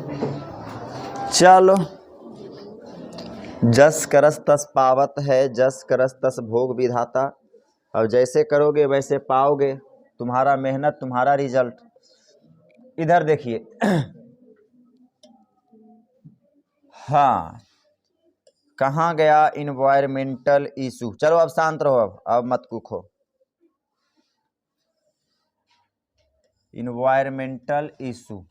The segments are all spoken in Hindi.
चलो, जस करस तस पावत है, जस करस तस भोग विधाता। अब जैसे करोगे वैसे पाओगे, तुम्हारा मेहनत तुम्हारा रिजल्ट। इधर देखिए हाँ, कहाँ गया इन्वायरमेंटल इशू। चलो अब शांत रहो, अब मत कुखो। इन्वायरमेंटल इशू,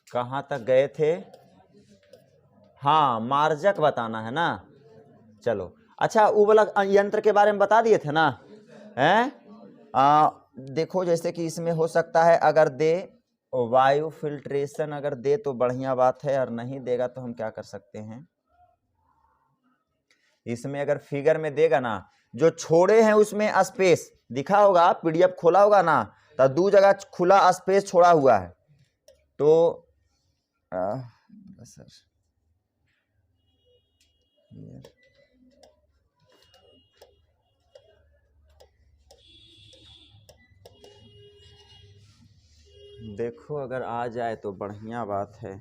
कहाँ तक गए थे? हाँ, मार्जक बताना है ना। चलो अच्छा, वो वाला यंत्र के बारे में बता दिए थे ना, हैं? देखो जैसे कि इसमें हो सकता है अगर दे वायु फिल्ट्रेशन, अगर दे तो बढ़िया बात है, और नहीं देगा तो हम क्या कर सकते हैं। इसमें अगर फिगर में देगा ना, जो छोड़े हैं उसमें स्पेस दिखा होगा, पीडीएफ खोला होगा ना, तो 2 जगह खुला स्पेस छोड़ा हुआ है। तो सर देखो अगर आ जाए तो बढ़िया बात है।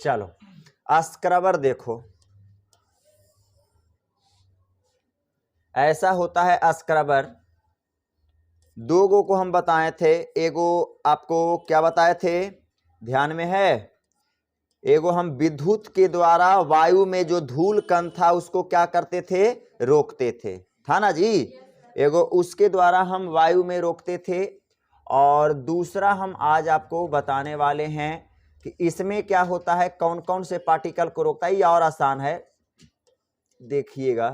चलो स्क्रबर देखो, ऐसा होता है स्क्रबर। 2 गो को हम बताए थे, एगो आपको क्या बताए थे, ध्यान में है? एगो हम विद्युत के द्वारा वायु में जो धूल कण था उसको क्या करते थे, रोकते थे, था ना जी। एगो उसके द्वारा हम वायु में रोकते थे, और दूसरा हम आज आपको बताने वाले हैं कि इसमें क्या होता है, कौन कौन से पार्टिकल को रोकता है। ये और आसान है, देखिएगा।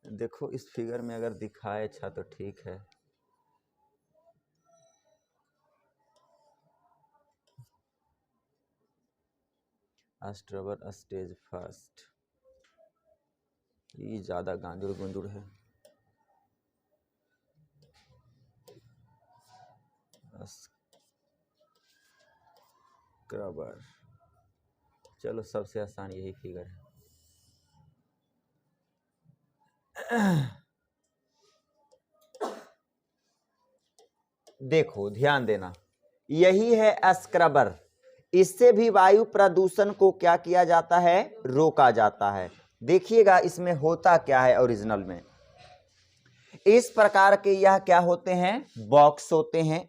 देखो इस फिगर में अगर दिखाए अच्छा तो ठीक है। स्क्रबर स्टेज फर्स्ट, ये ज्यादा गांजुड़ गुंजुड़ है। स्क्रबर, चलो सबसे आसान यही फिगर है। देखो ध्यान देना, यही है स्क्रबर। इससे भी वायु प्रदूषण को क्या किया जाता है, रोका जाता है। देखिएगा इसमें होता क्या है ओरिजिनल में। इस प्रकार के यह क्या होते हैं, बॉक्स होते हैं।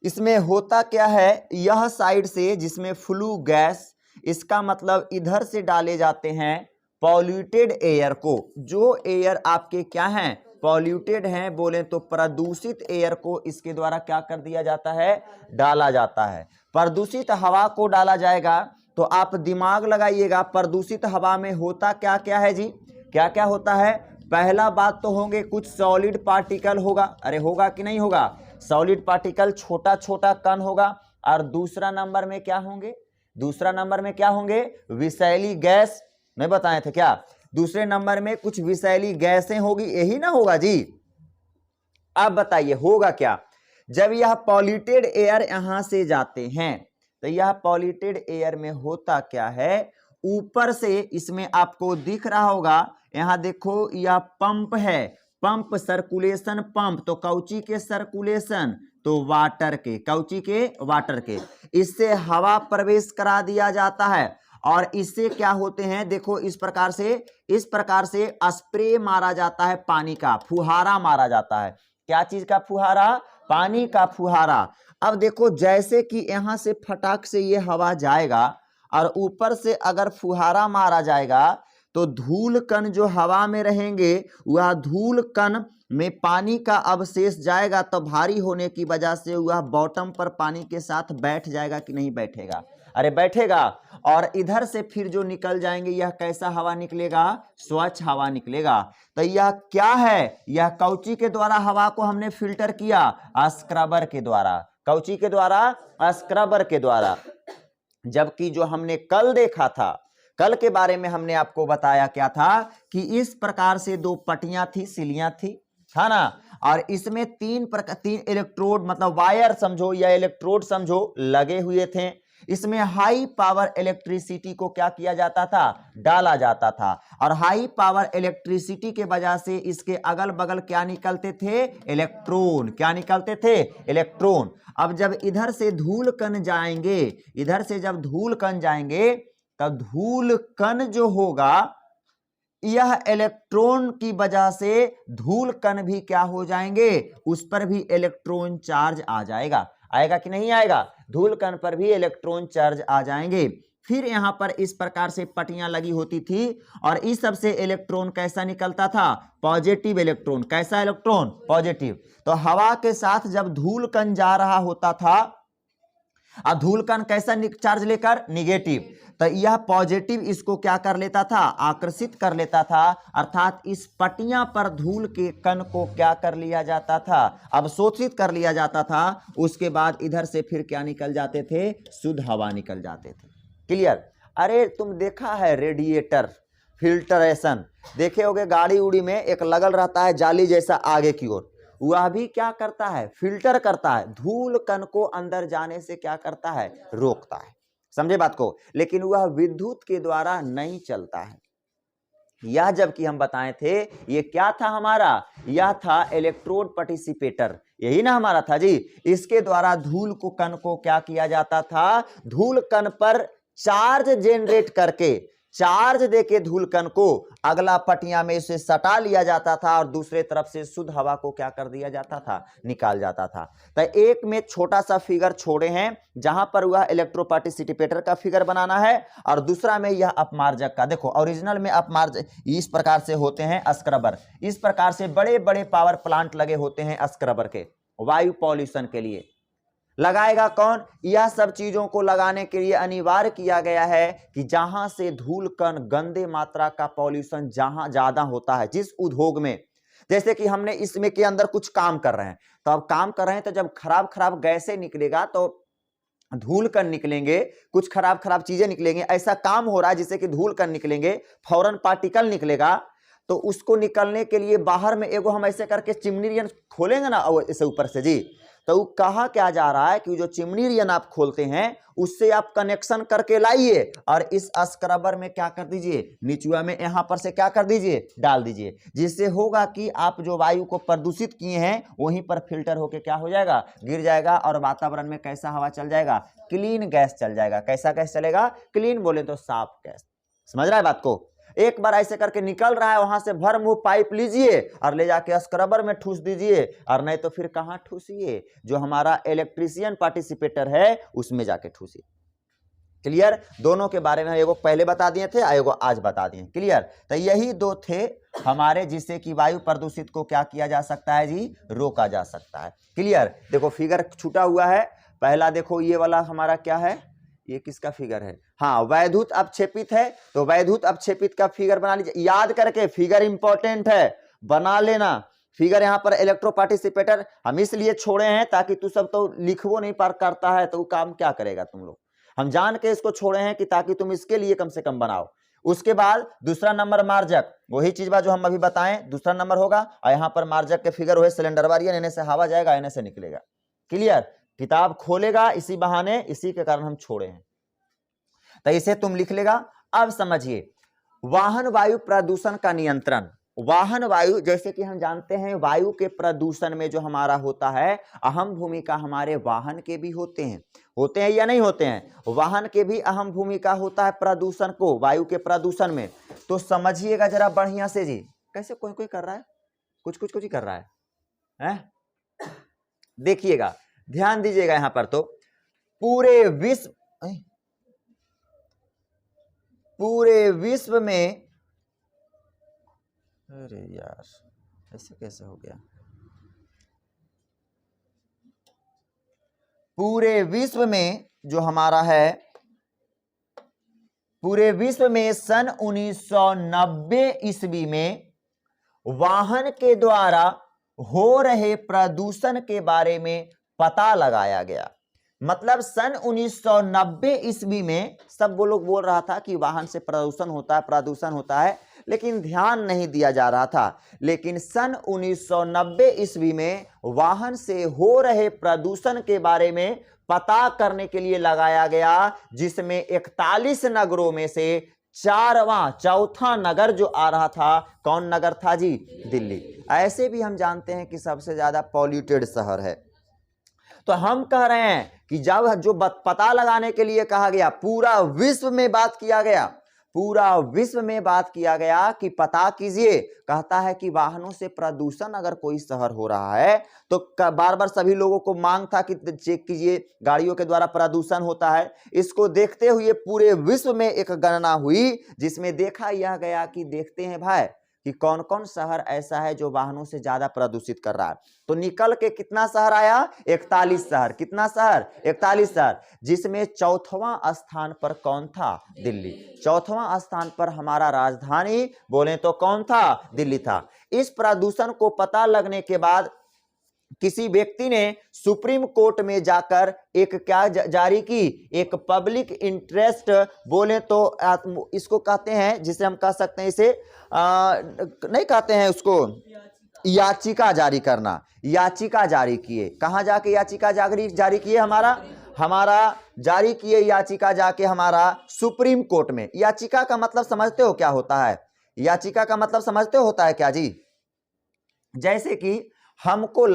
इसमें होता क्या है, यह साइड से जिसमें फ्लू गैस, इसका मतलब इधर से डाले जाते हैं पॉल्यूटेड एयर को। जो एयर आपके क्या हैं, पॉल्यूटेड हैं, बोले तो प्रदूषित एयर को इसके द्वारा क्या कर दिया जाता है, डाला जाता है। प्रदूषित हवा को डाला जाएगा तो आप दिमाग लगाइएगा, प्रदूषित हवा में होता क्या क्या है जी, क्या क्या होता है। पहला बात तो होंगे कुछ सॉलिड पार्टिकल होगा, अरे होगा कि नहीं होगा, सॉलिड पार्टिकल छोटा छोटा कण होगा। और दूसरा नंबर में क्या होंगे, दूसरा नंबर में क्या होंगे, विषैली गैस, नहीं बताए थे क्या। दूसरे नंबर में कुछ विषैली गैसें होगी, यही ना होगा जी। अब बताइए होगा क्या, जब यह पॉल्यूटेड एयर यहां से जाते हैं तो यह पॉल्यूटेड एयर में होता क्या है, ऊपर से इसमें आपको दिख रहा होगा, यहां देखो यह पंप है, पंप सर्कुलेशन पंप, तो कौची के सर्कुलेशन, तो वाटर के, कौची के, वाटर के। इससे हवा प्रवेश करा दिया जाता है, और इससे क्या होते हैं, देखो इस प्रकार से स्प्रे मारा जाता है, पानी का फुहारा मारा जाता है। क्या चीज का फुहारा, पानी का फुहारा। अब देखो जैसे कि यहां से फटाक से ये हवा जाएगा, और ऊपर से अगर फुहारा मारा जाएगा तो धूल कण जो हवा में रहेंगे, वह धूल कण में पानी का अवशेष जाएगा, तो भारी होने की वजह से वह बॉटम पर पानी के साथ बैठ जाएगा कि नहीं बैठेगा। अरे बैठेगा, और इधर से फिर जो निकल जाएंगे यह कैसा हवा निकलेगा, स्वच्छ हवा निकलेगा। तो यह क्या है, यह कौची के द्वारा हवा को हमने फिल्टर किया, स्क्रबर के द्वारा। कौची के द्वारा, स्क्रबर के द्वारा। जबकि जो हमने कल देखा था, कल के बारे में हमने आपको बताया क्या था कि इस प्रकार से दो पट्टियां थी, सिलियां थी, था ना, और इसमें तीन इलेक्ट्रोड मतलब वायर समझो या इलेक्ट्रोड समझो लगे हुए थे। इसमें हाई पावर इलेक्ट्रिसिटी को क्या किया जाता था, डाला जाता था, और हाई पावर इलेक्ट्रिसिटी के वजह से इसके अगल बगल क्या निकलते थे, इलेक्ट्रॉन। क्या निकलते थे, इलेक्ट्रॉन। अब जब इधर से धूल कण जाएंगे, इधर से जब धूल कण जाएंगे, तब धूल कण जो होगा यह इलेक्ट्रॉन की वजह से धूल कण भी क्या हो जाएंगे, उस पर भी इलेक्ट्रॉन चार्ज आ जाएगा। आएगा कि नहीं आएगा, धूल कण पर भी इलेक्ट्रॉन चार्ज आ जाएंगे। फिर यहां पर इस प्रकार से पट्टियां लगी होती थी, और इस सब से इलेक्ट्रॉन कैसा निकलता था, पॉजिटिव इलेक्ट्रॉन। कैसा इलेक्ट्रॉन, पॉजिटिव। तो हवा के साथ जब धूल कण जा रहा होता था, और धूल कण कैसा चार्ज लेकर, निगेटिव, तो यह पॉजिटिव इसको क्या कर लेता था, आकर्षित कर लेता था, अर्थात इस पट्टियां पर धूल के कण को क्या कर लिया जाता था, अवशोषित कर लिया जाता था। उसके बाद इधर से फिर क्या निकल जाते थे, शुद्ध हवा निकल जाते थे। क्लियर। अरे तुम देखा है रेडिएटर फिल्टरेशन, देखे होगे गाड़ी उड़ी में एक लगल रहता है जाली जैसा आगे की ओर, वह भी क्या करता है, फिल्टर करता है, धूल कण को अंदर जाने से क्या करता है, रोकता है। समझे बात को। लेकिन वह विद्युत के द्वारा नहीं चलता है। यह जबकि हम बताए थे, ये क्या था हमारा, यह था इलेक्ट्रोड पार्टिसिपेटर, यही ना हमारा था जी। इसके द्वारा धूल को कण को क्या किया जाता था, धूल कण पर चार्ज जनरेट करके, चार्ज देके धूल कण को अगला पट्टियां में इसे सटा लिया जाता था, और दूसरे तरफ से शुद्ध हवा को क्या कर दिया जाता था, निकाल जाता था। तो एक में छोटा सा फिगर छोड़े हैं जहां पर वह इलेक्ट्रोपार्टिसिपेटर का फिगर बनाना है, और दूसरा में यह अपमार्जक का। देखो ओरिजिनल में अपमार्जक इस प्रकार से होते हैं, स्क्रबर। इस प्रकार से बड़े बड़े पावर प्लांट लगे होते हैं स्क्रबर के, वायु पॉल्यूशन के लिए। लगाएगा कौन, यह सब चीजों को लगाने के लिए अनिवार्य किया गया है कि जहां से धूल कण, गंदे मात्रा का पॉल्यूशन जहां ज्यादा होता है, जिस उद्योग में, जैसे कि हमने इसमें के अंदर कुछ काम कर रहे हैं, तो अब काम कर रहे हैं तो जब खराब खराब गैसें निकलेगा तो धूल कण निकलेंगे, कुछ खराब खराब चीजें निकलेंगे, ऐसा काम हो रहा है जिससे कि धूल कण निकलेंगे, फौरन पार्टिकल निकलेगा। तो उसको निकलने के लिए बाहर में एगो हम ऐसे करके चिमनी खोलेंगे ना ऐसे ऊपर से जी, तो कहा क्या जा रहा है कि जो चिमनी रियन आप खोलते हैं उससे आप कनेक्शन करके लाइए, और इस स्क्रबर में क्या कर दीजिए, निचुआ में यहां पर से क्या कर दीजिए, डाल दीजिए, जिससे होगा कि आप जो वायु को प्रदूषित किए हैं वहीं पर फिल्टर होके क्या हो जाएगा, गिर जाएगा, और वातावरण में कैसा हवा चल जाएगा, क्लीन गैस चल जाएगा। कैसा गैस चलेगा, क्लीन बोले तो साफ गैस। समझ रहा है बात को। एक बार ऐसे करके निकल रहा है, वहां से भर मुंह पाइप लीजिए और ले जाके स्क्रबर में ठूस दीजिए, और नहीं तो फिर कहां ठूसिए, जो हमारा इलेक्ट्रिशियन पार्टिसिपेटर है उसमें जाके ठूसिए। क्लियर। दोनों के बारे में एगो पहले बता दिए थे, एगो आज बता दिए। क्लियर। तो यही दो थे हमारे, जिससे कि वायु प्रदूषित को क्या किया जा सकता है जी, रोका जा सकता है। क्लियर। देखो फिगर छूटा हुआ है, पहला देखो ये वाला हमारा क्या है, ये किसका फिगर है, हाँ वैद्युत अपक्षेपित है, तो वैद्युत अपक्षेपित का फिगर बना लीजिए, याद करके, फिगर इंपॉर्टेंट है, बना लेना फिगर। यहाँ पर इलेक्ट्रो पार्टिसिपेटर हम इसलिए छोड़े हैं ताकि तू सब तो लिखवो नहीं पार करता है, तो काम क्या करेगा तुम लोग, हम जान के इसको छोड़े हैं कि ताकि तुम इसके लिए कम से कम बनाओ। उसके बाद दूसरा नंबर मार्जक, वही चीज जो हम अभी बताएं, दूसरा नंबर होगा, और यहाँ पर मार्जक के फिगर हुए सिलेंडर वारियन, इन्हें से हवा जाएगा, इन्हें से निकलेगा। क्लियर। किताब खोलेगा इसी बहाने, इसी के कारण हम छोड़े हैं, तो इसे तुम लिख लेगा। अब समझिए वाहन वायु प्रदूषण का नियंत्रण। वाहन वायु, जैसे कि हम जानते हैं वायु के प्रदूषण में जो हमारा होता है, अहम भूमिका हमारे वाहन के भी होते हैं या नहीं होते हैं, वाहन के भी अहम भूमिका होता है प्रदूषण को, वायु के प्रदूषण में। तो समझिएगा जरा बढ़िया से जी, कैसे कोई कोई कर रहा है, कुछ ही कर रहा है? देखिएगा, ध्यान दीजिएगा यहां पर, तो पूरे विश्व में, अरे यार ऐसे कैसे हो गया, पूरे विश्व में जो हमारा है पूरे विश्व में सन 1990 ईस्वी में वाहन के द्वारा हो रहे प्रदूषण के बारे में पता लगाया गया। मतलब सन 1990 ईस्वी में सब वो लोग बोल रहा था कि वाहन से प्रदूषण होता है, लेकिन ध्यान नहीं दिया जा रहा था। लेकिन सन 1990 ईस्वी में वाहन से हो रहे प्रदूषण के बारे में पता करने के लिए लगाया गया, जिसमें 41 नगरों में से चौथा नगर जो आ रहा था, कौन नगर था जी? दिल्ली। ऐसे भी हम जानते हैं कि सबसे ज्यादा पॉल्यूटेड शहर है। तो हम कह रहे हैं कि जब जो पता लगाने के लिए कहा गया, पूरा विश्व में बात किया गया कि पता कीजिए, कहता है कि वाहनों से प्रदूषण अगर कोई शहर हो रहा है तो बार बार सभी लोगों को मांग था कि चेक कीजिए, गाड़ियों के द्वारा प्रदूषण होता है। इसको देखते हुए पूरे विश्व में एक गणना हुई, जिसमें देखा यह गया कि देखते हैं भाई कि कौन कौन शहर ऐसा है जो वाहनों से ज्यादा प्रदूषित कर रहा है। तो निकल के कितना शहर आया? 41 शहर। कितना शहर? 41 शहर, जिसमें चौथवां स्थान पर कौन था? दिल्ली। चौथवां स्थान पर हमारा राजधानी बोले तो कौन था? दिल्ली था। इस प्रदूषण को पता लगने के बाद किसी व्यक्ति ने सुप्रीम कोर्ट में जाकर एक क्या जारी की? एक पब्लिक इंटरेस्ट बोले तो इसको कहते हैं, जिसे हम कह सकते हैं, इसे नहीं कहते हैं उसको, याचिका जारी करना। याचिका जारी किए। कहां जाके याचिका जारी किए? हमारा जारी किए याचिका जाके हमारा सुप्रीम कोर्ट में। याचिका का मतलब समझते हो क्या होता है? याचिका का मतलब समझते हो होता है क्या जी? जैसे कि हमको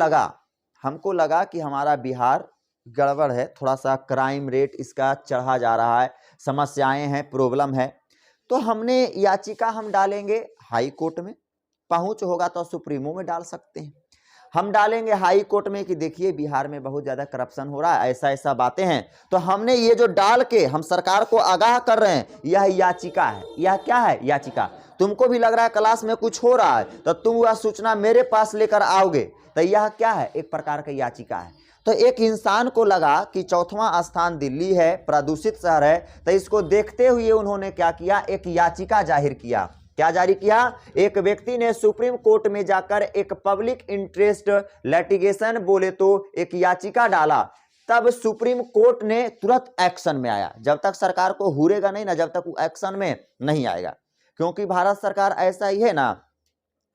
लगा कि हमारा बिहार गड़बड़ है, थोड़ा सा क्राइम रेट इसका चढ़ा जा रहा है, समस्याएं हैं, प्रॉब्लम है, तो हमने याचिका हम डालेंगे हाई कोर्ट में, पहुंच होगा तो सुप्रीमो में डाल सकते हैं। हम डालेंगे हाई कोर्ट में कि देखिए बिहार में बहुत ज्यादा करप्शन हो रहा है, ऐसा बातें हैं। तो हमने ये जो डाल के हम सरकार को आगाह कर रहे हैं, यह याचिका है। यह क्या है? याचिका। तुमको भी लग रहा है क्लास में कुछ हो रहा है तो तुम वह सूचना मेरे पास लेकर आओगे, तो यह क्या है? एक प्रकार का याचिका है। तो एक इंसान को लगा कि चौथवां स्थान दिल्ली है, प्रदूषित शहर है, तो इसको देखते हुए उन्होंने क्या किया? एक याचिका जाहिर किया। क्या जारी किया? एक व्यक्ति ने सुप्रीम कोर्ट में जाकर एक पब्लिक इंटरेस्ट लिटिगेशन बोले तो एक याचिका डाला। तब सुप्रीम कोर्ट ने तुरंत एक्शन में आया। जब तक सरकार को हुरेगा नहीं ना, जब तक वो एक्शन में नहीं आएगा, क्योंकि भारत सरकार ऐसा ही है ना,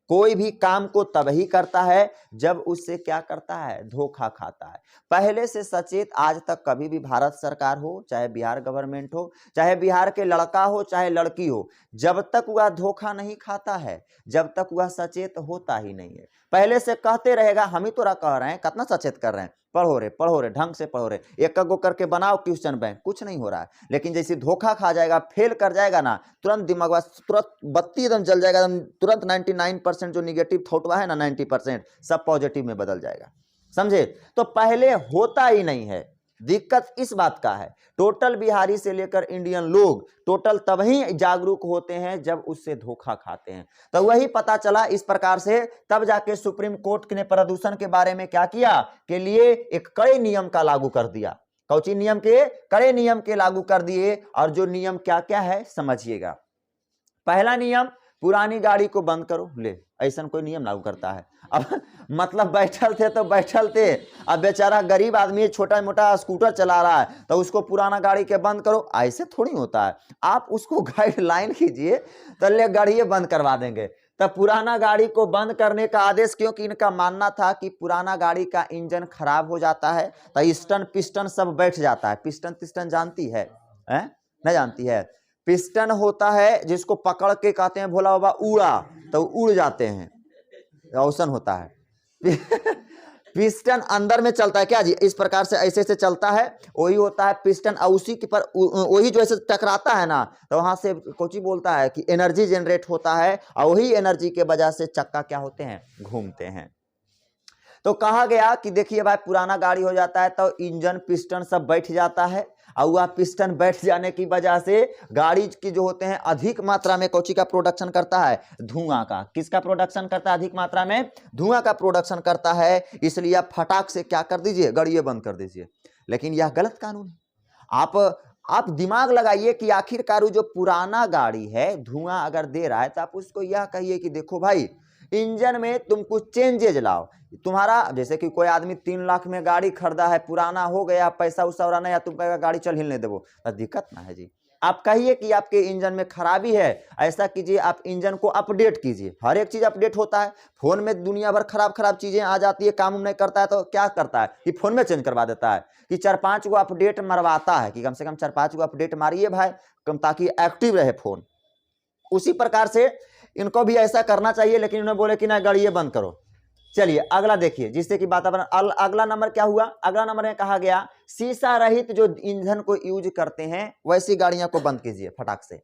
कोई भी काम को तब ही करता है जब उससे क्या करता है? धोखा खाता है। पहले से सचेत आज तक कभी भी भारत सरकार हो, चाहे बिहार गवर्नमेंट हो, चाहे बिहार के लड़का हो चाहे लड़की हो, जब तक वह धोखा नहीं खाता है, जब तक वह सचेत होता ही नहीं है। पहले से कहते रहेगा, हम ही तो कह रहे हैं, कितना सचेत कर रहे हैं, पढ़ो रे ढंग से पढ़ो रे, एक गो करके बनाओ क्वेश्चन बैंक, कुछ नहीं हो रहा है। लेकिन जैसे धोखा खा जाएगा, फेल कर जाएगा ना, तुरंत दिमाग तुरंत बत्ती एकदम जल जाएगा, एकदम तुरंत 99% जो निगेटिव थॉट है ना, 90% सब पॉजिटिव में बदल जाएगा। समझे? तो पहले होता ही नहीं है। दिक्कत इस बात का है। टोटल बिहारी से लेकर इंडियन लोग टोटल तभी जागरूक होते हैं जब उससे धोखा खाते हैं। तो वही पता चला इस प्रकार से, तब जाके सुप्रीम कोर्ट ने प्रदूषण के बारे में क्या किया? के लिए एक कड़े नियम का लागू कर दिया। कौची नियम के? कड़े नियम के लागू कर दिए। और जो नियम क्या क्या है समझिएगा। पहला नियम, पुरानी गाड़ी को बंद करो। ले, ऐसा कोई नियम लागू करता है? अब मतलब बैठल थे, अब बेचारा गरीब आदमी छोटा मोटा स्कूटर चला रहा है तो उसको पुराना गाड़ी के बंद करो, ऐसे थोड़ी होता है। आप उसको गाइडलाइन कीजिए तो ले गाड़ी बंद करवा देंगे। तब पुराना गाड़ी को बंद करने का आदेश, क्योंकि इनका मानना था कि पुराना गाड़ी का इंजन खराब हो जाता है तो स्टन पिस्टन सब बैठ जाता है। पिस्टन जानती है? नहीं जानती है? पिस्टन होता है जिसको पकड़ के कहते हैं भोला बाबा उड़ा, तो उड़ जाते हैं, औसन होता है। पिस्टन अंदर में चलता है क्या जी? इस प्रकार से ऐसे से चलता है, वही होता है पिस्टन। और उसी के पर वही जो ऐसे टकराता है ना, तो वहां से कोची बोलता है कि एनर्जी जनरेट होता है, और वही एनर्जी के वजह से चक्का क्या होते हैं? घूमते हैं। तो कहा गया कि देखिए भाई, पुराना गाड़ी हो जाता है तो इंजन पिस्टन सब बैठ जाता है, और वह पिस्टन बैठ जाने की वजह से गाड़ी की जो होते हैं अधिक मात्रा में कोची का प्रोडक्शन करता है? धुआं का। किसका प्रोडक्शन करता है? अधिक मात्रा में धुआं का प्रोडक्शन करता है। इसलिए आप फटाक से क्या कर दीजिए? गाड़ी बंद कर दीजिए। लेकिन यह गलत कानून है। आप आप दिमाग लगाइए कि आखिरकार जो पुराना गाड़ी है धुआं अगर दे रहा है तो आप उसको यह कहिए कि देखो भाई इंजन में तुम कुछ चेंजेज लाओ। तुम्हारा जैसे कि कोई आदमी 3 लाख में गाड़ी खरीदा है, पुराना हो गया, पैसा उसा हो रहा नहीं, या तुम कहेगा गाड़ी चल हिलने देवो, तो दिक्कत ना है जी। आप कहिए कि आपके इंजन में खराबी है, ऐसा कीजिए आप इंजन को अपडेट कीजिए। हर एक चीज अपडेट होता है, फोन में दुनिया भर खराब खराब चीजें आ जाती है, काम नहीं करता है तो क्या करता है कि फोन में चेंज करवा देता है, कि 4-5 गो अपडेट मरवाता है कि कम से कम 4-5 गो अपडेट मारिए भाई, कम ताकि एक्टिव रहे फोन। उसी प्रकार से इनको भी ऐसा करना चाहिए, लेकिन उन्होंने बोले कि ना गाड़ी बंद करो। चलिए अगला देखिए, जिससे कि वातावरण, अगला नंबर क्या हुआ, अगला नंबर में कहा गया शीशा रहित जो ईंधन को यूज करते हैं वैसी गाड़ियां को बंद कीजिए फटाक से।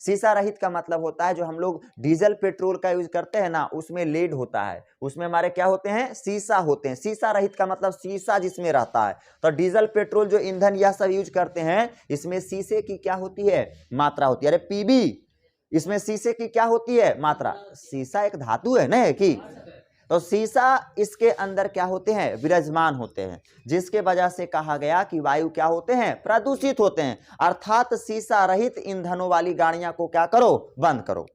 शीशा रहित का मतलब होता है जो हम लोग डीजल पेट्रोल का यूज करते हैं ना, उसमें लेड होता है, उसमें हमारे क्या होते हैं, शीशा होते हैं। शीशा रहित का मतलब शीशा जिसमें रहता है। तो डीजल पेट्रोल जो ईंधन यह सब यूज करते हैं, इसमें शीशे की क्या होती है, मात्रा होती है। अरे पीबी, इसमें शीशे की क्या होती है, मात्रा। शीशा एक धातु है ना कि, तो शीशा इसके अंदर क्या होते हैं, विराजमान होते हैं, जिसके वजह से कहा गया कि वायु क्या होते हैं, प्रदूषित होते हैं। अर्थात शीशा रहित ईंधनों वाली गाड़ियां को क्या करो, बंद करो।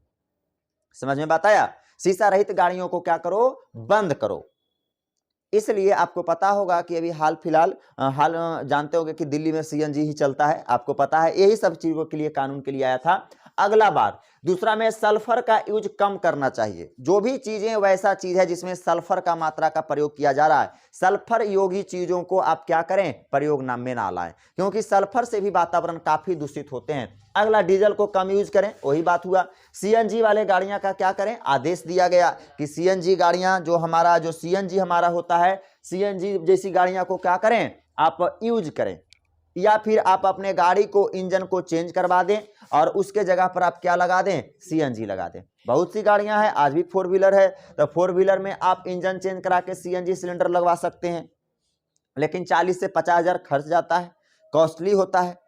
समझ में बात आया, शीशा रहित गाड़ियों को क्या करो, बंद करो। इसलिए आपको पता होगा कि अभी हाल फिलहाल जानते होंगे कि दिल्ली में सीएनजी ही चलता है, आपको पता है, यही सब चीजों के लिए कानून के लिए आया था। अगला बात, दूसरा में सल्फर का यूज कम करना चाहिए। जो भी चीजें वैसा चीज है जिसमें सल्फर का मात्रा का प्रयोग किया जा रहा है, सल्फर योगी चीजों को आप क्या करें, प्रयोग नाम में ना लाएं, क्योंकि सल्फर से भी वातावरण काफी दूषित होते हैं। अगला, डीजल को कम यूज करें, वही बात हुआ। सीएनजी वाले गाड़ियां का क्या करें, आदेश दिया गया कि सीएनजी गाड़ियां जो सीएनजी हमारा होता है, सीएनजी जैसी गाड़ियां को क्या करें, आप यूज करें, या फिर आप अपने गाड़ी को इंजन को चेंज करवा दें और उसके जगह पर आप क्या लगा दें, सीएनजी लगा दें। बहुत सी गाड़ियां हैं, आज भी 4 व्हीलर है, तो 4 व्हीलर में आप इंजन चेंज करा के सीएनजी सिलेंडर लगवा सकते हैं, लेकिन 40 से 50 हजार खर्च जाता है, कॉस्टली होता है।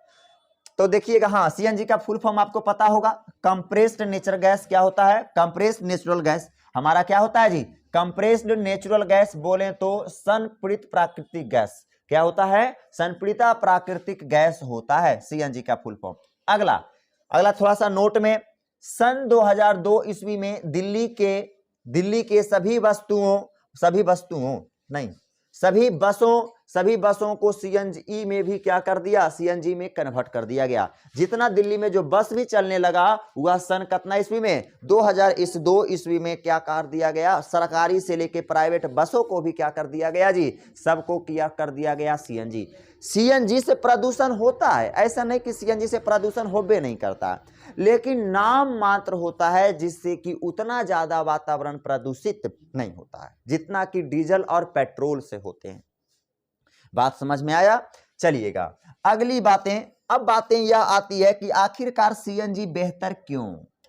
तो देखिएगा, हाँ, सीएनजी का फुल फॉर्म आपको पता होगा, कंप्रेस्ड नेचुरल गैस। क्या होता है, कंप्रेस्ड नेचुरल गैस हमारा क्या होता है जी, कंप्रेस्ड नेचुरल गैस बोले तो संपीड़ित प्राकृतिक गैस। क्या होता है, संपीड़िता प्राकृतिक गैस होता है सीएनजी का फुल फॉर्म। अगला थोड़ा सा नोट में, सन 2002 ईस्वी में दिल्ली के सभी बसों को सीएनजी में भी क्या कर दिया, सीएनजी में कन्वर्ट कर दिया गया। जितना दिल्ली में जो बस भी चलने लगा वह सन कितना ईस्वी में, 2002 ईस्वी में क्या कर दिया गया, सरकारी से लेके प्राइवेट बसों को भी क्या कर दिया गया जी, सबको क्या कर दिया गया, सीएनजी। सीएनजी से प्रदूषण होता है, ऐसा नहीं कि सीएनजी से प्रदूषण होबे नहीं करता, लेकिन नाम मात्र होता है, जिससे कि उतना ज्यादा वातावरण प्रदूषित नहीं होता है जितना कि डीजल और पेट्रोल से होते हैं। बात समझ में आया। चलिएगा अगली बातें यह आती है कि आखिरकार सीएनजी बेहतर क्यों।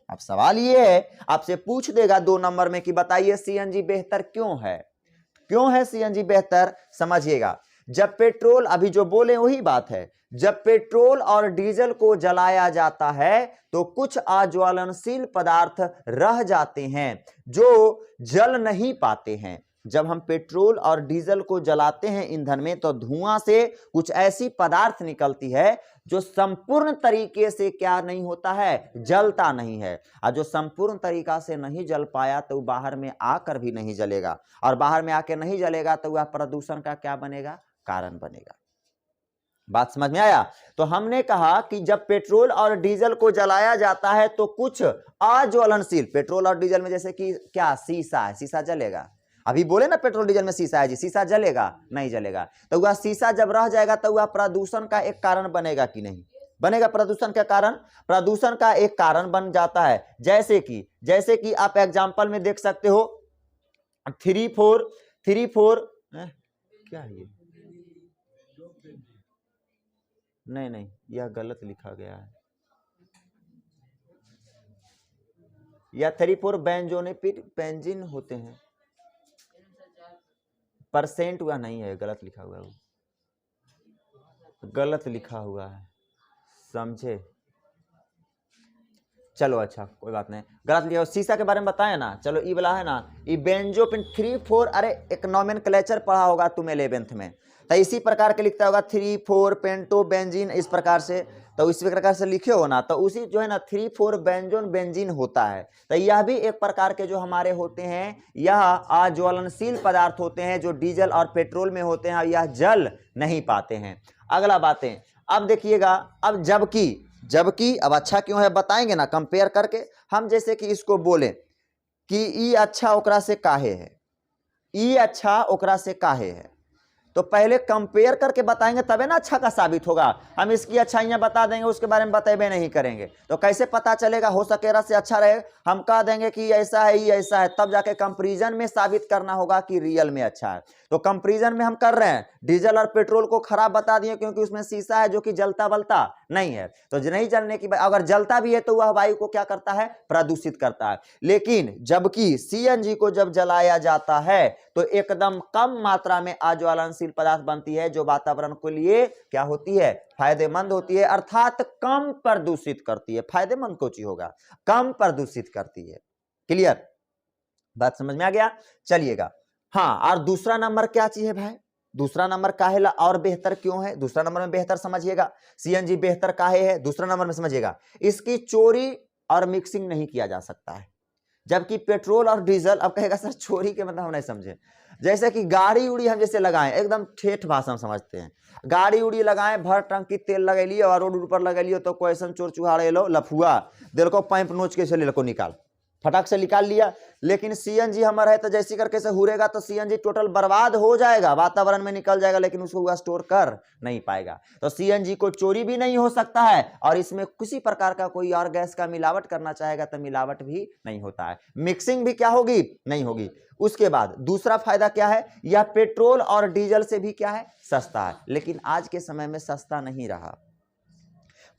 अब सवाल ये है, आपसे पूछ देगा 2 नंबर में कि बताइए सीएनजी बेहतर क्यों है सीएनजी बेहतर। समझिएगा, जब पेट्रोल, अभी जो बोले वही बात है, जब पेट्रोल और डीजल को जलाया जाता है तो कुछ अज्वलनशील पदार्थ रह जाते हैं जो जल नहीं पाते हैं। जब हम पेट्रोल और डीजल को जलाते हैं ईंधन में, तो धुआं से कुछ ऐसी पदार्थ निकलती है जो संपूर्ण तरीके से क्या नहीं होता है, जलता नहीं है। और जो संपूर्ण तरीका से नहीं जल पाया तो बाहर में आकर भी नहीं जलेगा, और बाहर में आकर नहीं जलेगा तो वह प्रदूषण का क्या बनेगा, कारण बनेगा। बात समझ में आया। तो हमने कहा कि जब पेट्रोल और डीजल को जलाया जाता है तो कुछ अज्वलनशील, पेट्रोल और डीजल में जैसे कि क्या, शीशा है, शीशा जलेगा। अभी बोले ना पेट्रोल डीजल में शीशा है जी, शीशा जलेगा, नहीं जलेगा। तो वह शीशा जब रह जाएगा तो वह प्रदूषण का एक कारण बनेगा कि नहीं बनेगा, प्रदूषण का एक कारण बन जाता है। जैसे कि आप एग्जांपल में देख सकते हो 3-4 क्या है ये, नहीं यह गलत लिखा गया है, या 3-4 बेंजीन होते हैं, परसेंट हुआ नहीं है, गलत लिखा हुआ है, समझे। चलो अच्छा कोई बात नहीं, गलत लिया। शीशा के बारे में बताया ना, चलो ई वाला है ना, ई बेंजोपिन 3 4, अरे एक नोमेनक्लेचर पढ़ा होगा तुम 11th में, तो इसी प्रकार के लिखता होगा 3 4 पेंटो बेंजीन, इस प्रकार से, तो इसी प्रकार से लिखे हो ना, तो उसी जो है ना 3 4 बेंजोन बेंजीन होता है। तो यह भी एक प्रकार के जो हमारे होते हैं, यह अज्वलनशील पदार्थ होते हैं जो डीजल और पेट्रोल में होते हैं, यह जल नहीं पाते हैं। अगला बातें, अब देखिएगा, अब जबकि अब अच्छा क्यों है बताएंगे ना कंपेयर करके हम, जैसे कि इसको बोले कि ई अच्छा ओकरा से काहे है, ई अच्छा ओकरा से काहे है, तो पहले कंपेयर करके बताएंगे तबे ना अच्छा का साबित होगा। हम इसकी अच्छाइयां बता देंगे उसके बारे में बतेबे नहीं करेंगे तो कैसे पता चलेगा, हो सकेरा से अच्छा रहे, हम कह देंगे कि ऐसा है, ये ऐसा है, तब जाके कंपैरिजन में साबित करना होगा कि रियल में अच्छा है। तो कंपैरिजन में हम कर रहे हैं, डीजल और पेट्रोल को खराब बता दिए क्योंकि उसमें शीशा है जो कि जलता बलता नहीं है, तो नहीं जलने की, अगर जलता भी है तो वह वायु को क्या करता है, प्रदूषित करता है। लेकिन जबकि सीएनजी को जब जलाया जाता है तो एकदम कम मात्रा में अज्वलनशील पदार्थ बनती है जो वातावरण के लिए क्या होती है, फायदेमंद होती है, अर्थात कम प्रदूषित करती है। फायदेमंद कौन चीज होगा, कम प्रदूषित करती है। क्लियर, बात समझ में आ गया। चलिएगा, हाँ, और दूसरा नंबर क्या चीज है भाई, दूसरा नंबर काहे और बेहतर क्यों है, दूसरा नंबर में बेहतर समझिएगा, सीएनजी बेहतर काहे है, दूसरा नंबर में समझिएगा, इसकी चोरी और मिक्सिंग नहीं किया जा सकता है। जबकि पेट्रोल और डीजल, अब कहेगा सर चोरी के मतलब हम नहीं समझे, जैसे कि गाड़ी उड़ी हम जैसे लगाएं, एकदम ठेठ भाषा में समझते हैं, गाड़ी उड़ी लगाएं, भर टंकी तेल लगा लियो और रोड ऊपर लगा लियो, तो कोई चोर चुहाड़े लो लफुआ दिल को पाइप नोच के चले को निकाल, फटाक से निकाल लिया। लेकिन सीएनजी हमारा है तो जैसी करके से हुरेगा तो सीएनजी टोटल बर्बाद हो जाएगा, वातावरण में निकल जाएगा, लेकिन उसको वह स्टोर कर नहीं पाएगा। तो सीएनजी को चोरी भी नहीं हो सकता है और इसमें किसी प्रकार का कोई और गैस का मिलावट करना चाहेगा तो मिलावट भी नहीं होता है, मिक्सिंग भी क्या होगी, नहीं होगी। उसके बाद दूसरा फायदा क्या है, यह पेट्रोल और डीजल से भी क्या है, सस्ता है, लेकिन आज के समय में सस्ता नहीं रहा।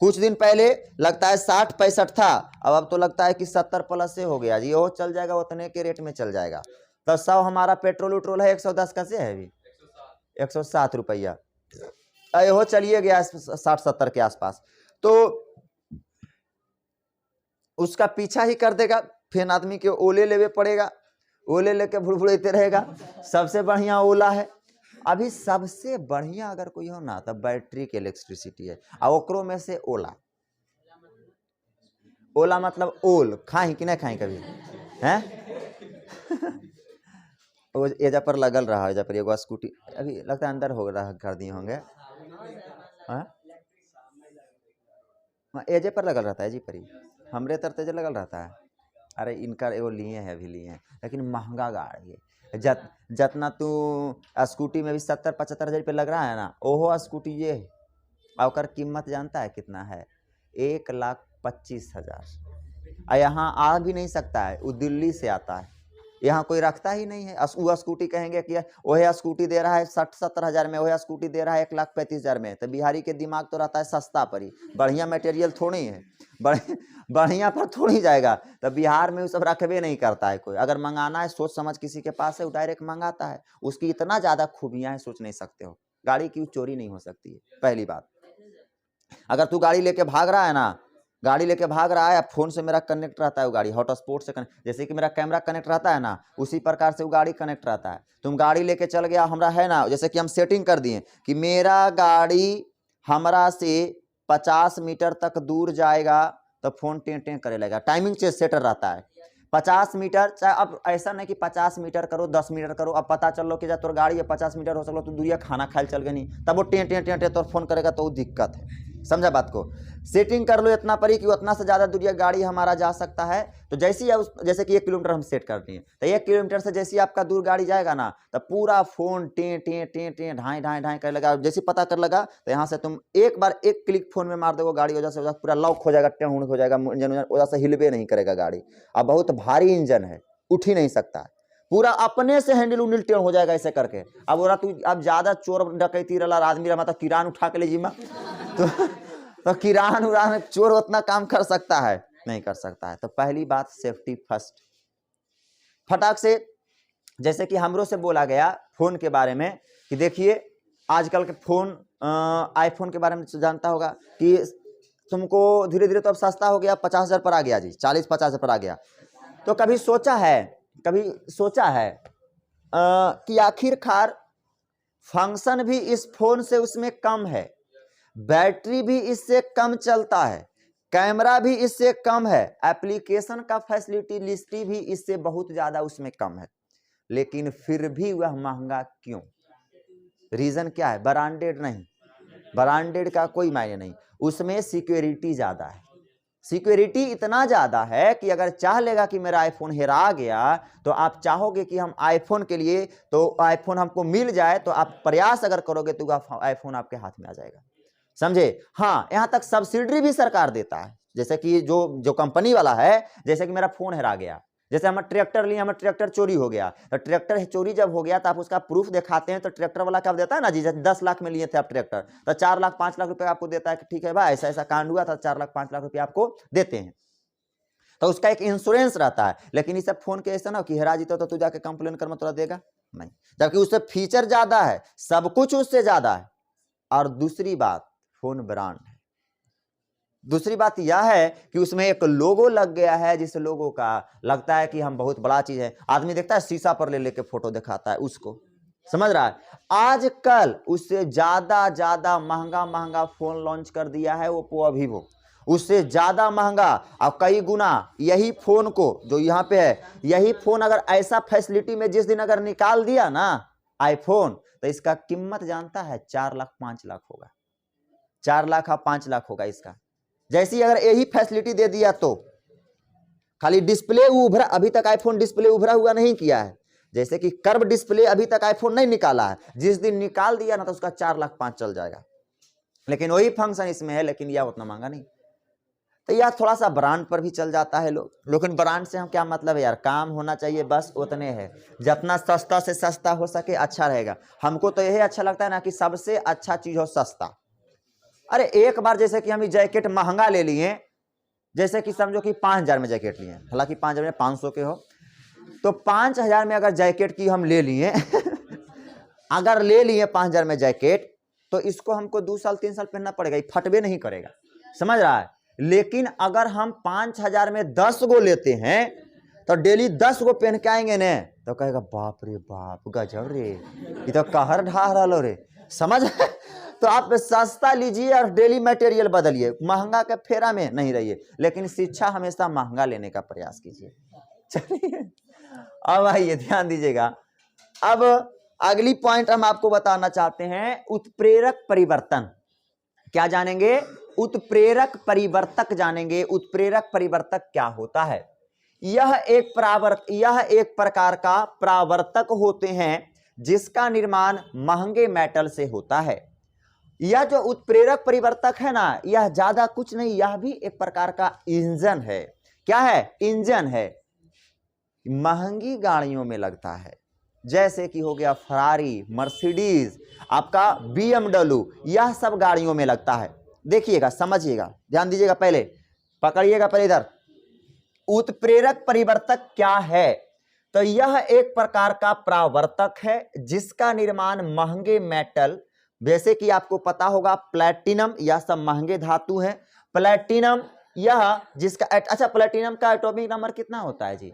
कुछ दिन पहले लगता है 60-65 था, अब तो लगता है कि 70+ से हो गया जी, वो चल जाएगा, उतने के रेट में चल जाएगा। तो 100 हमारा पेट्रोल उट्रोल है 110 कैसे है अभी, 107 रुपया, अरे हो चलिए गया 60-70 के आसपास, तो उसका पीछा ही कर देगा, फिर आदमी के ओले लेवे पड़ेगा, ओले लेके भुड़भुड़ते रहेगा। सबसे बढ़िया ओला है, अभी सबसे बढ़िया अगर कोई हो ना तो बैटरी के इलेक्ट्रिसिटी है, और ओकरो में से ओला, ओला मतलब ओल, खाई कि नहीं खाई कभी हैं वो एजा पर लगल रहा, एजा पर एगो स्कूटी अभी लगता है अंदर हो रहा कर दिए होंगे, एजे पर लगल रहता है जी परी, हमरे तरफ एजे लगल रहता है। अरे इनका एगो लिए हैं, अभी लिए हैं, लेकिन महंगा गाड़ी है, जितना तू स्कूटी में भी 70-75 हज़ार रुपये लग रहा है ना, ओहो स्कूटी ये है, और कीमत जानता है कितना है, 1,25,000। और यहाँ आ भी नहीं सकता है, वो दिल्ली से आता है, यहाँ कोई रखता ही नहीं है। वो स्कूटी कहेंगे कि वह स्कूटी दे रहा है 60-70 हज़ार में, वह स्कूटी दे रहा है 1,35,000 में, तो बिहारी के दिमाग तो रहता है सस्ता पर ही, बढ़िया मटेरियल थोड़ी है, बढ़िया पर थोड़ी जाएगा, तो बिहार में वो सब रखबे नहीं करता है कोई। अगर मंगाना है सोच समझ किसी के पास है, वो डायरेक्ट मंगाता है, उसकी इतना ज़्यादा खूबियाँ हैं सोच नहीं सकते हो। गाड़ी की चोरी नहीं हो सकती है, पहली बात। अगर तू गाड़ी लेके भाग रहा है ना, गाड़ी लेके भाग रहा है, फोन से मेरा कनेक्ट रहता है, वो गाड़ी हॉटस्पॉट से कनेक्ट, जैसे कि मेरा कैमरा कनेक्ट रहता है ना, उसी प्रकार से वो गाड़ी कनेक्ट रहता है। तुम गाड़ी लेके चल गया, हमारा है ना, जैसे कि हम सेटिंग कर दिए कि मेरा गाड़ी हमरा से 50 मीटर तक दूर जाएगा तो फोन टें टें करे लगेगा, टाइमिंग से सेटर रहता है 50 मीटर, चाहे अब ऐसा नहीं कि 50 मीटर करो 10 मीटर करो, अब पता चल लो कि जब तोर गाड़ी है 50 मीटर हो सकलो तो दूरिया खाना खाए चल गए नहीं, तब वो टें टें टें टें तो फोन करेगा, तो वो दिक्कत है। समझा बात को, सेटिंग कर लो इतना परी कि उतना से ज़्यादा दूरिया गाड़ी हमारा जा सकता है। तो जैसे ही जैसे कि 1 किलोमीटर हम सेट कर दिए, तो 1 किलोमीटर से जैसे ही आपका दूर गाड़ी जाएगा ना, तो पूरा फोन टें टें टें टें ढाई ढाई ढाई कर लगा, जैसे पता कर लगा तो यहाँ से तुम एक बार एक क्लिक फोन में मार दोगे, गाड़ी वजह से पूरा लॉक हो जाएगा, टेढ़ हो जाएगा, इंजन वजह से हिलबे नहीं करेगा गाड़ी। अब बहुत भारी इंजन है, उठ ही नहीं सकता, पूरा अपने से हैंडल उंडल टेढ़ हो जाएगा ऐसे करके। अब बोला तू अब ज्यादा चोर डकैती रहा आदमी रहा, मतलब किरान उठा के ले जिम्मा तो किरान उरान चोर उतना काम कर सकता है, नहीं कर सकता है। तो पहली बात सेफ्टी फर्स्ट। फटाक से जैसे कि हमरो से बोला गया फोन के बारे में कि देखिए आजकल के फोन, आईफोन के बारे में जानता होगा कि तुमको धीरे धीरे तो अब सस्ता हो गया, 50,000 पर आ गया जी, 40-50 पर आ गया। तो कभी सोचा है कि आखिरकार फंक्शन भी इस फोन से उसमें कम है, बैटरी भी इससे कम चलता है, कैमरा भी इससे कम है, एप्लीकेशन का फैसिलिटी भी इससे बहुत ज्यादा उसमें कम है, लेकिन फिर भी वह महंगा क्यों? रीजन क्या है? ब्रांडेड नहीं, ब्रांडेड का कोई मायने नहीं, उसमें सिक्योरिटी ज्यादा है। सिक्योरिटी इतना ज्यादा है कि अगर चाह लेगा कि मेरा आईफोन हेरा गया तो आप चाहोगे कि हम आईफोन के लिए, तो आईफोन हमको मिल जाए, तो आप प्रयास अगर करोगे तो आईफोन आपके हाथ में आ जाएगा, समझे? हाँ, यहां तक सब्सिडी भी सरकार देता है, जैसे कि जो कंपनी वाला है, जैसे कि मेरा फोन हेरा गया, जैसे हम ट्रैक्टर लिए, हमारा ट्रैक्टर चोरी हो गया, तो ट्रैक्टर चोरी जब हो गया तो आप उसका प्रूफ दिखाते हैं, तो ट्रैक्टर वाला क्या देता है ना जी, 10 लाख में लिए थे आप ट्रैक्टर, तो 4 लाख 5 लाख रुपए आपको देता है कि ठीक है भाई ऐसा ऐसा कांड हुआ था, 4 लाख 5 लाख रुपए आपको देते हैं, तो उसका एक इंश्योरेंस रहता है। लेकिन इस फोन के ऐसा ना कि हेरा जीता तो तू जाके कंप्लेन कर, मतलब देगा नहीं, जबकि उससे फीचर ज्यादा है, सब कुछ उससे ज्यादा है। और दूसरी बात, फोन ब्रांड है। दूसरी बात यह है कि उसमें एक लोगो लग गया है, जिस लोगो का लगता है कि हम बहुत बड़ा चीज है। आदमी देखता है शीशा पर ले लेके फोटो दिखाता है उसको, समझ रहा है? आजकल उससे ज्यादा महंगा फोन लॉन्च कर दिया है ओप्पो वीवो, उससे ज्यादा महंगा और कई गुना। यही फोन को जो यहाँ पे है, यही फोन अगर ऐसा फैसिलिटी में जिस दिन अगर निकाल दिया ना आईफोन, तो इसका कीमत जानता है 4 लाख 5 लाख होगा, 4 लाख और 5 लाख होगा इसका। जैसी अगर यही फैसिलिटी दे दिया तो खाली डिस्प्ले उभरा, अभी तक आईफोन डिस्प्ले उभरा हुआ नहीं किया है, जैसे कि कर्व डिस्प्ले अभी तक आईफोन नहीं निकाला है, जिस दिन निकाल दिया ना तो उसका 4 लाख 5 चल जाएगा। लेकिन वही फंक्शन इसमें है, लेकिन यह उतना महंगा नहीं। तो यह थोड़ा सा ब्रांड पर भी चल जाता है लोग, लेकिन ब्रांड से हम क्या मतलब है यार, काम होना चाहिए बस, उतने है, जितना सस्ता से सस्ता हो सके अच्छा रहेगा। हमको तो यही अच्छा लगता है ना कि सबसे अच्छा चीज हो सस्ता। अरे एक बार जैसे कि हम ये जैकेट महंगा ले लिए, जैसे कि समझो कि 5,000 में जैकेट लिए, हालांकि 5,000 में 500 के हो, तो 5,000 में अगर जैकेट की हम ले लिए अगर ले लिए 5,000 में जैकेट, तो इसको हमको 2 साल 3 साल पहनना पड़ेगा, ये फटवे नहीं करेगा, समझ रहा है? लेकिन अगर हम 5,000 में 10 गो लेते हैं तो डेली 10 गो पहन के आएंगे ने, तो कहेगा बाप रे बाप गजब रे, ये तो कहर ढा रहा रे, समझ? तो आप सस्ता लीजिए और डेली मटेरियल बदलिए, महंगा के फेरा में नहीं रहिए, लेकिन शिक्षा हमेशा महंगा लेने का प्रयास कीजिए। चलिए अब आइए ध्यान दीजिएगा। अब अगली पॉइंट हम आपको बताना चाहते हैं, उत्प्रेरक परिवर्तन। क्या जानेंगे? उत्प्रेरक परिवर्तक जानेंगे। उत्प्रेरक परिवर्तक क्या होता है? यह एक प्रकार का परावर्तक होते हैं जिसका निर्माण महंगे मेटल से होता है। यह जो उत्प्रेरक परिवर्तक है ना, यह ज्यादा कुछ नहीं, यह भी एक प्रकार का इंजन है। क्या है? इंजन है। महंगी गाड़ियों में लगता है, जैसे कि हो गया फरारी, मर्सिडीज, आपका BMW, यह सब गाड़ियों में लगता है। देखिएगा, समझिएगा, ध्यान दीजिएगा, पहले पकड़िएगा, पहले इधर। उत्प्रेरक परिवर्तक क्या है? तो यह एक प्रकार का परावर्तक है जिसका निर्माण महंगे मेटल, जैसे कि आपको पता होगा प्लैटिनम, यह सब महंगे धातु हैं। प्लैटिनम यह जिसका अच्छा, प्लैटिनम का एटॉमिक नंबर कितना होता है जी?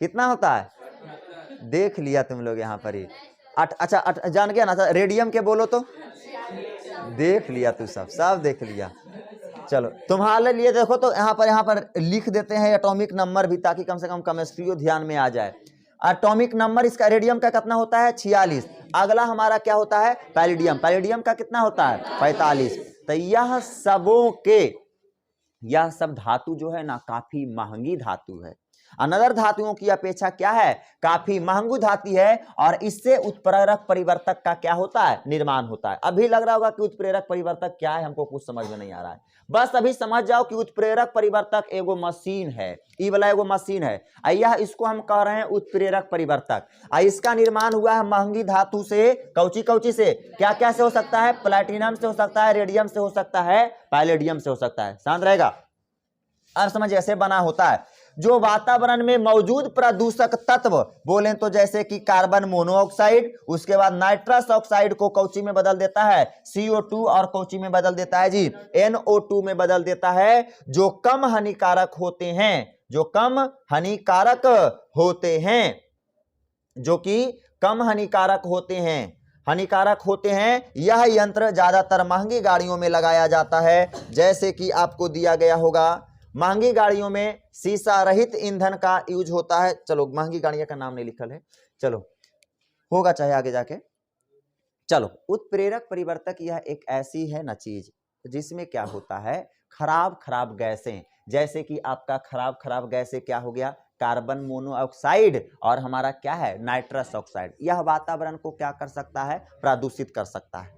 कितना होता है? देख लिया तुम लोग यहाँ पर ही। अच्छा जान गया ना? रेडियम के बोलो तो देख लिया, तू सब देख लिया। चलो तुम्हारे लिए देखो तो यहाँ पर लिख देते हैं एटॉमिक नंबर भी, ताकि कम से कम केमिस्ट्री ध्यान में आ जाए। एटॉमिक नंबर इसका रेडियम का कितना होता है? 46। अगला हमारा क्या होता है? पैलिडियम। पैलिडियम का कितना होता है? 45। तो यह सब धातु जो है ना काफी महंगी धातु है, अनदर धातुओं की अपेक्षा क्या है? काफी महंगी धातु है, और इससे उत्प्रेरक परिवर्तक का क्या होता है? निर्माण होता है। अभी लग रहा होगा कि उत्प्रेरक परिवर्तक क्या है, हमको कुछ समझ में नहीं आ रहा है। बस अभी समझ जाओ कि उत्प्रेरक परिवर्तक एगो मशीन है, ई वाला एगो मशीन है, यह इसको हम कह रहे हैं उत्प्रेरक परिवर्तक। इसका निर्माण हुआ है महंगी धातु से। कौची से? क्या से हो सकता है? प्लैटिनम से हो सकता है, रेडियम से हो सकता है, पैलेडियम से हो सकता है। शांत रहेगा। अब समझिए ऐसे बना होता है। जो वातावरण में मौजूद प्रदूषक तत्व बोलें तो जैसे कि कार्बन मोनोऑक्साइड, उसके बाद नाइट्रस ऑक्साइड को कौची में बदल देता है, CO2, और कौची में बदल देता है जी, NO2 में बदल देता है, जो कम हानिकारक होते हैं, जो कम हानिकारक होते हैं, जो कि कम हानिकारक होते हैं। यह यंत्र ज्यादातर महंगी गाड़ियों में लगाया जाता है, जैसे कि आपको दिया गया होगा महंगी गाड़ियों में शीशा रहित ईंधन का यूज होता है। चलो महंगी गाड़ियों का नाम नहीं लिखल है, चलो होगा चाहे आगे जाके। चलो उत्प्रेरक परिवर्तक यह एक ऐसी है ना चीज जिसमें क्या होता है, खराब गैसें, जैसे कि आपका खराब गैसें क्या हो गया, कार्बन मोनोऑक्साइड और हमारा क्या है, नाइट्रस ऑक्साइड, यह वातावरण को क्या कर सकता है, प्रदूषित कर सकता है।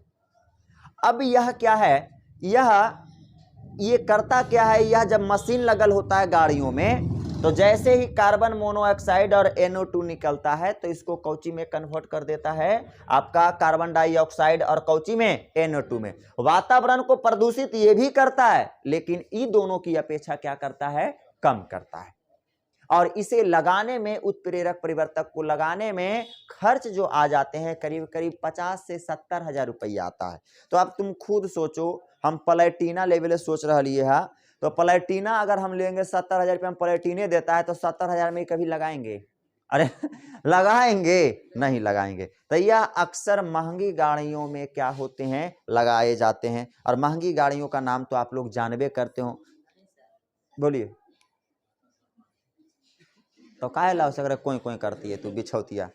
अब यह क्या है, ये करता क्या है, यह जब मशीन लगल होता है गाड़ियों में, तो जैसे ही कार्बन मोनोऑक्साइड और NO2 निकलता है तो इसको कौची में कन्वर्ट कर देता है, आपका कार्बन डाइऑक्साइड और कौची में, NO2 में। वातावरण को प्रदूषित ये भी करता है, लेकिन इन दोनों की अपेक्षा क्या करता है, कम करता है। और इसे लगाने में, उत्प्रेरक परिवर्तक को लगाने में खर्च जो आ जाते हैं करीब 50 से 70 हजार रुपया आता है। तो अब तुम खुद सोचो, हम प्लेटिना लेवल सोच रही है, तो प्लेटिना अगर हम लेंगे 70 हजार रुपये, हम प्लेटिने देता है तो 70 हजार में कभी लगाएंगे, अरे लगाएंगे नहीं लगाएंगे। तो यह अक्सर महंगी गाड़ियों में क्या होते हैं, लगाए जाते हैं। और महंगी गाड़ियों का नाम तो आप लोग जानबे करते हो, बोलिए तो काहे ला सक रहे, कोई करती है तू बिछौतिया।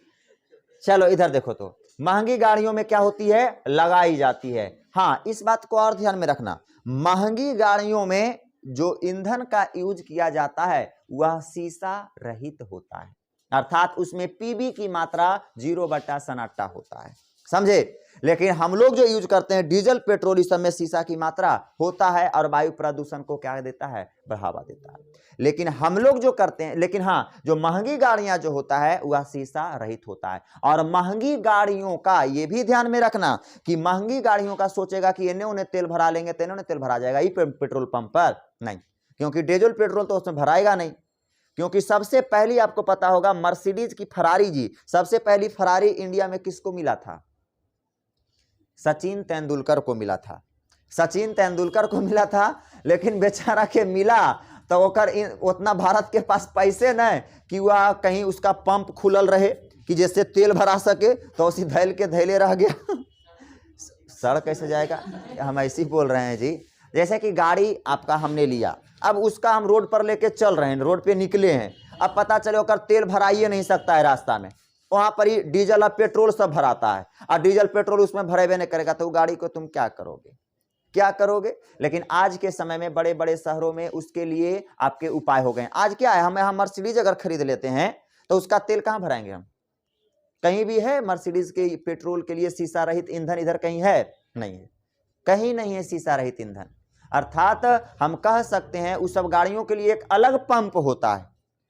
चलो इधर देखो, तो महंगी गाड़ियों में क्या होती है, लगाई जाती है। हाँ इस बात को और ध्यान में रखना, महंगी गाड़ियों में जो ईंधन का यूज किया जाता है वह शीशा रहित होता है, अर्थात उसमें पीबी की मात्रा 0/सन्नाटा होता है, समझे। लेकिन हम लोग जो यूज करते हैं डीजल पेट्रोल, इस सब में शीशा की मात्रा होता है और वायु प्रदूषण को क्या देता है, बढ़ावा देता है। लेकिन हम लोग जो करते हैं, लेकिन हाँ जो महंगी गाड़ियां जो होता है वह शीशा रहित होता है। और महंगी गाड़ियों का ये भी ध्यान में रखना कि महंगी गाड़ियों का सोचेगा कि इन्हें उन्हें तेल भरा लेंगे तो इन्हें तेल भरा जाएगा ये पेट्रोल पंप पर, नहीं, क्योंकि डीजल पेट्रोल तो उसमें भराएगा नहीं। क्योंकि सबसे पहली आपको पता होगा मर्सिडीज की फरारी जी, सबसे पहली फरारी इंडिया में किसको मिला था, सचिन तेंदुलकर को मिला था, सचिन तेंदुलकर को मिला था। लेकिन बेचारा के मिला तो उतना भारत के पास पैसे नहीं कि वह कहीं उसका पंप खुलल रहे कि जैसे तेल भरा सके, तो उसी धैल के धैले रह गया सड़ कैसे जाएगा, हम ऐसे ही बोल रहे हैं जी। जैसे कि गाड़ी आपका हमने लिया, अब उसका हम रोड पर लेके चल रहे हैं, रोड पे निकले हैं, अब पता चले होकर तेल भराइए नहीं सकता है रास्ता में, वहां पर ही डीजल और पेट्रोल सब भराता है और डीजल पेट्रोल उसमें भरेबे नहीं करेगा, तो गाड़ी को तुम क्या करोगे। लेकिन आज के समय में बड़े बड़े शहरों में उसके लिए आपके उपाय हो गए। आज क्या है, हम मर्सिडीज अगर खरीद लेते हैं तो उसका तेल कहां भराएंगे हम, कहीं भी है मर्सिडीज के पेट्रोल के लिए शीशा रहित ईंधन, इधर कहीं है, नहीं है, कहीं नहीं है शीशा रहित ईंधन। अर्थात हम कह सकते हैं उस सब गाड़ियों के लिए एक अलग पंप होता है।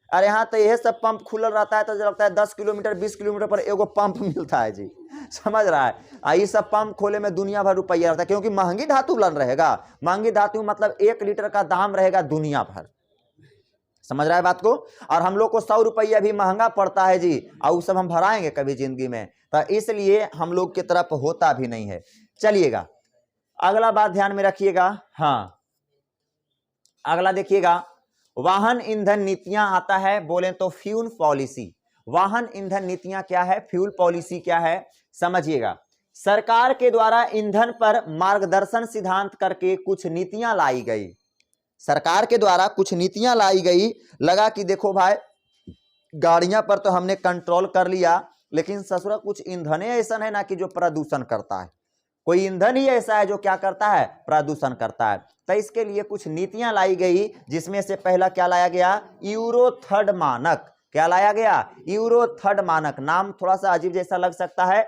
अरे यहाँ तो यह सब पंप खुलल रहता है, तो लगता है 10 किलोमीटर 20 किलोमीटर पर एगो पंप मिलता है जी, समझ रहा है। ये सब पंप खोले में दुनिया भर रुपया रहता है, क्योंकि महंगी धातु लन रहेगा, महंगी धातु मतलब 1 लीटर का दाम रहेगा दुनिया भर, समझ रहा है बात को। और हम लोग को 100 रुपया भी महंगा पड़ता है जी, और वो सब हम भराएंगे कभी जिंदगी में, तो इसलिए हम लोग की तरफ होता भी नहीं है। चलिएगा अगला बात ध्यान में रखिएगा। हाँ अगला देखिएगा, वाहन ईंधन नीतियां आता है, बोले तो फ्यूल पॉलिसी। वाहन ईंधन नीतियां क्या है, फ्यूल पॉलिसी क्या है, समझिएगा। सरकार के द्वारा ईंधन पर मार्गदर्शन सिद्धांत करके कुछ नीतियां लाई गई, सरकार के द्वारा कुछ नीतियां लाई गई। लगा कि देखो भाई गाड़ियां पर तो हमने कंट्रोल कर लिया, लेकिन ससुरा कुछ ईंधन ऐसा है ना कि जो प्रदूषण करता है, कोई ईंधन ही ऐसा है जो क्या करता है, प्रदूषण करता है। तो इसके लिए कुछ नीतियां लाई गई, जिसमें से पहला क्या लाया गया, यूरो 3 मानक। क्या लाया गया, यूरो 3 मानक। नाम थोड़ा सा अजीब जैसा लग सकता है,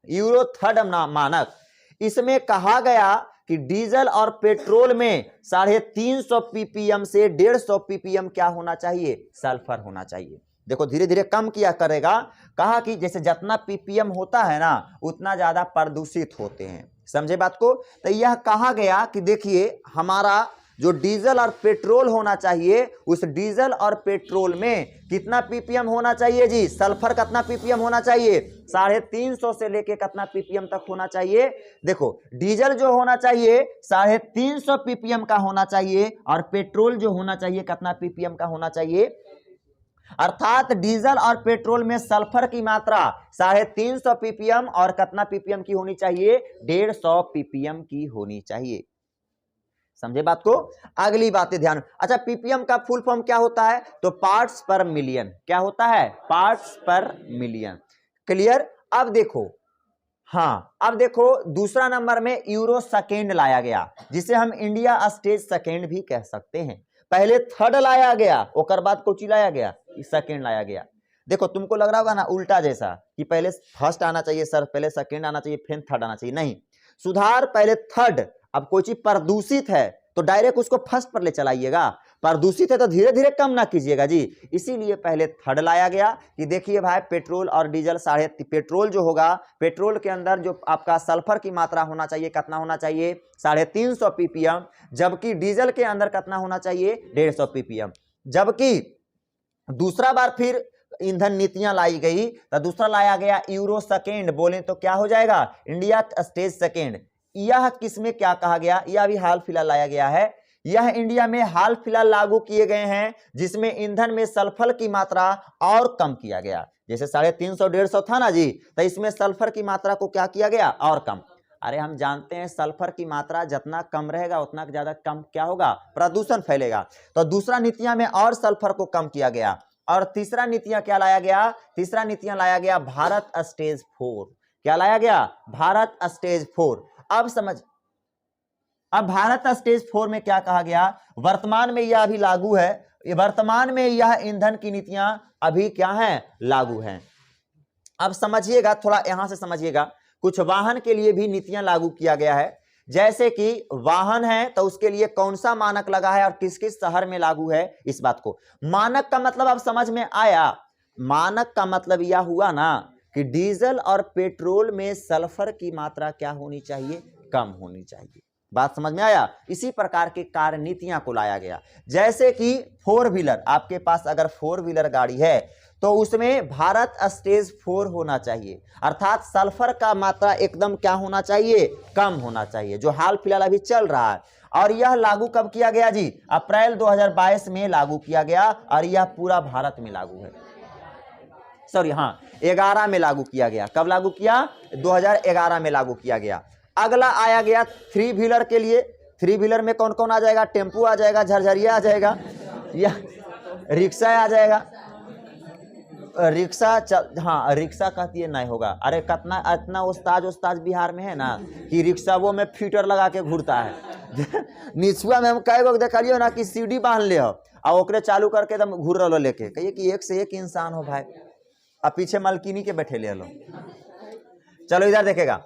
यूरो 3 मानक। इसमें कहा गया कि डीजल और पेट्रोल में 350 ppm से 150 ppm क्या होना चाहिए, सल्फर होना चाहिए। देखो धीरे धीरे कम किया करेगा, कहा कि जैसे जितना ppm होता है ना उतना ज्यादा प्रदूषित होते हैं, समझे बात को। तो यह कहा गया कि देखिए हमारा जो डीजल और पेट्रोल होना चाहिए, उस डीजल और पेट्रोल में कितना पीपीएम होना चाहिए जी? सल्फर कितना पीपीएम होना चाहिए? 350 से लेके कितना पीपीएम तक होना चाहिए? देखो, डीजल जो होना चाहिए 350 पीपीएम का होना चाहिए, और पेट्रोल जो होना चाहिए कितना पीपीएम का होना चाहिए? अर्थात डीजल और पेट्रोल में सल्फर की मात्रा 350 पीपीएम और कितना पीपीएम की होनी चाहिए? 150 पीपीएम की होनी चाहिए। समझे बात को? अगली बातें ध्यान। अच्छा, पीपीएम का फुल फॉर्म क्या होता है? तो पार्ट्स पर मिलियन। क्या होता है? पार्ट्स पर मिलियन। क्लियर? अब देखो, हाँ, अब देखो दूसरा नंबर में यूरो सेकेंड लाया गया, जिसे हम इंडिया स्टेज सेकेंड भी कह सकते हैं। पहले थर्ड लाया गया, ओकर बाद कोची लाया गया? सेकेंड लाया गया। देखो, तुमको लग रहा होगा ना उल्टा जैसा, कि पहले फर्स्ट आना चाहिए सर, पहले सेकेंड आना चाहिए, फिर थर्ड आना चाहिए। नहीं, सुधार पहले थर्ड। अब कोई चीज प्रदूषित है तो डायरेक्ट उसको फर्स्ट पर ले चलाइएगा, प्रदूषित है तो धीरे धीरे कम ना कीजिएगा जी। इसीलिए पहले थर्ड लाया गया कि देखिए भाई, पेट्रोल और डीजल पेट्रोल जो होगा, पेट्रोल के अंदर जो आपका सल्फर की मात्रा होना चाहिए कितना होना चाहिए? 350 पीपीएम, जबकि डीजल के अंदर कितना होना चाहिए? 150 पीपीएम। जबकि दूसरा बार फिर ईंधन नीतियां लाई गई तो दूसरा लाया गया यूरो सेकेंड। बोले तो क्या हो जाएगा? India stage second. यह किसमें क्या कहा गया? यह अभी हाल फिलहाल लाया गया है। यह इंडिया में हाल फिलहाल लागू किए गए हैं, जिसमें ईंधन में सल्फर की मात्रा और कम किया गया। जैसे 350 150 था ना जी, तो इसमें सल्फर की मात्रा को क्या किया गया? और कम। अरे हम जानते हैं सल्फर की मात्रा जितना कम रहेगा उतना ज्यादा कम क्या होगा? प्रदूषण फैलेगा। तो दूसरा नीतियां में और सल्फर को कम किया गया। और तीसरा नीतियां क्या लाया गया? तीसरा नीतियां लाया गया भारत स्टेज 4। क्या लाया गया? भारत स्टेज 4। अब समझ, अब भारत स्टेज 4 में क्या कहा गया? वर्तमान में यह अभी लागू है, वर्तमान में यह ईंधन की नीतियां अभी क्या है? लागू हैं। अब समझिएगा, थोड़ा यहां से समझिएगा, कुछ वाहन के लिए भी नीतियां लागू किया गया है। जैसे कि वाहन है तो उसके लिए कौन सा मानक लगा है और किस किस शहर में लागू है, इस बात को। मानक का मतलब अब समझ में आया? मानक का मतलब यह हुआ ना कि डीजल और पेट्रोल में सल्फर की मात्रा क्या होनी चाहिए? कम होनी चाहिए। बात समझ में आया? इसी प्रकार के कार्य नीतियां को लाया गया। जैसे कि 4 व्हीलर, आपके पास अगर 4 व्हीलर गाड़ी है तो उसमें भारत स्टेज 4 होना चाहिए, अर्थात सल्फर का मात्रा एकदम क्या होना चाहिए? कम होना चाहिए, जो हाल फिलहाल अभी चल रहा है। और यह लागू कब किया गया जी? अप्रैल 2022 में लागू किया गया, और यह पूरा भारत में लागू है। सॉरी, हाँ, 11 में लागू किया गया। कब लागू किया? 2011 में लागू किया गया। अगला आया गया 3 व्हीलर के लिए। 3 व्हीलर में कौन कौन आ जाएगा? टेम्पू आ जाएगा, झरझरिया आ जाएगा, या रिक्शा आ जाएगा। रिक्शा हाँ, रिक्शा कहती है नहीं होगा। अरे कितना इतना उस्ताद बिहार में है ना कि रिक्शा वो में फीटर लगा के घूरता है। निचुआ में हम कई गो देखियो ना कि सीढ़ी बांध ले हो और ओकरे चालू करके एकदम घूर रहो लेके, कहिए कि एक से एक इंसान हो भाई, अब पीछे मलकिनी के बैठे ले लो। चलो इधर देखेगा,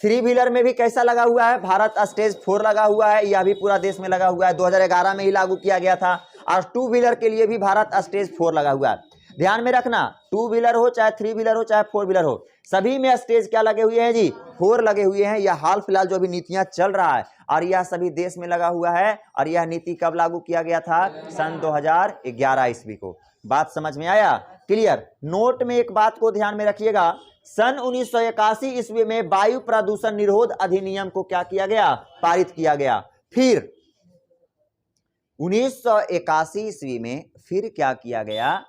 3 व्हीलर में भी कैसा लगा हुआ है? भारत स्टेज 4 लगा हुआ है। यह भी पूरा देश में लगा हुआ है, 2011 में ही लागू किया गया था। और 2 व्हीलर के लिए भी भारत स्टेज 4 लगा हुआ है। ध्यान में रखना, 2 व्हीलर हो चाहे 3 व्हीलर हो चाहे 4 व्हीलर हो, सभी में स्टेज क्या लगे हुए हैं जी? 4 लगे हुए हैं। यह हाल फिलहाल जो भी नीतियां चल रहा है, और यह सभी देश में लगा हुआ है। और यह नीति कब लागू किया गया था? सन 2011 ईस्वी को। बात समझ में आया? क्लियर? नोट में एक बात को ध्यान में रखिएगा, सन 1981 ईस्वी में वायु प्रदूषण निरोध अधिनियम को क्या किया गया? पारित किया गया। फिर 1981 ईस्वी में फिर क्या किया गया?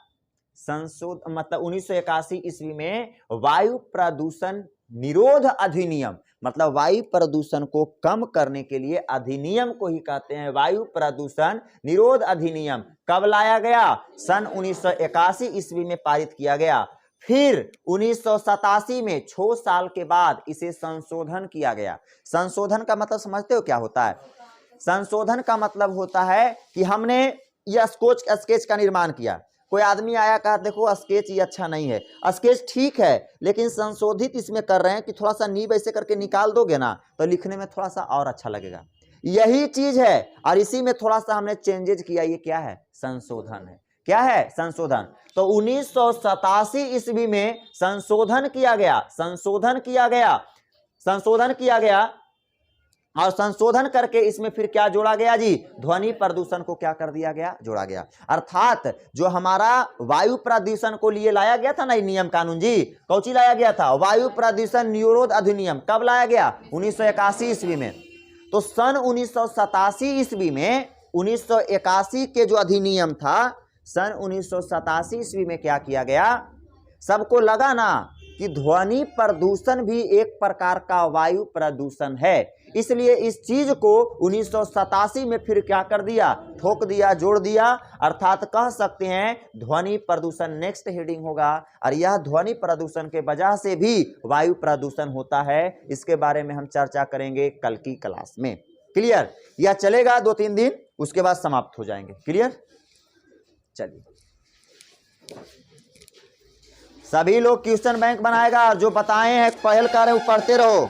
मतलब 1981 ईस्वी में वायु प्रदूषण निरोध अधिनियम, मतलब वायु प्रदूषण को कम करने के लिए अधिनियम को ही कहते हैं वायु प्रदूषण निरोध अधिनियम। कब लाया गया? सन 1981 ईस्वी में पारित किया गया। फिर 1987 में 6 साल के बाद इसे संशोधन किया गया। संशोधन का मतलब समझते हो क्या होता है? संशोधन का मतलब होता है कि हमने यह स्केच का निर्माण किया। कोई आदमी आया कहा देखो स्केच ये अच्छा नहीं है, स्केच ठीक है लेकिन संशोधित इसमें कर रहे हैं कि थोड़ा सा नींव ऐसे करके निकाल दोगे ना तो लिखने में थोड़ा सा और अच्छा लगेगा। यही चीज है, और इसी में थोड़ा सा हमने चेंजेज किया। ये क्या है? संशोधन है। क्या है? संशोधन। तो 1987 ईस्वी में संशोधन किया गया। संशोधन किया गया। संशोधन किया गया और संशोधन करके इसमें फिर क्या जोड़ा गया जी, ध्वनि प्रदूषण को क्या कर दिया गया, जोड़ा गया। अर्थात जो हमारा वायु प्रदूषण को लिए लाया गया था ना ये नियम कानून जी, कौची लाया गया था, वायु प्रदूषण निरोध अधिनियम, कब लाया गया, 1981 ईस्वी में। तो सन 1987 ईस्वी में, 1981 के जो अधिनियम था, सन 1987 ईस्वी में क्या किया गया, सबको लगा ना कि ध्वनि प्रदूषण भी एक प्रकार का वायु प्रदूषण है, इसलिए इस चीज को 1987 में फिर क्या कर दिया, ठोक दिया, जोड़ दिया। अर्थात कह सकते हैं ध्वनि प्रदूषण नेक्स्ट हेडिंग होगा, और यह ध्वनि प्रदूषण के वजह से भी वायु प्रदूषण होता है। इसके बारे में हम चर्चा करेंगे कल की क्लास में। क्लियर, यह चलेगा 2-3 दिन, उसके बाद समाप्त हो जाएंगे। क्लियर, चलिए सभी लोग क्वेश्चन बैंक बनाएगा, जो बताए हैं पहल कर रहे हो पढ़ते रहो।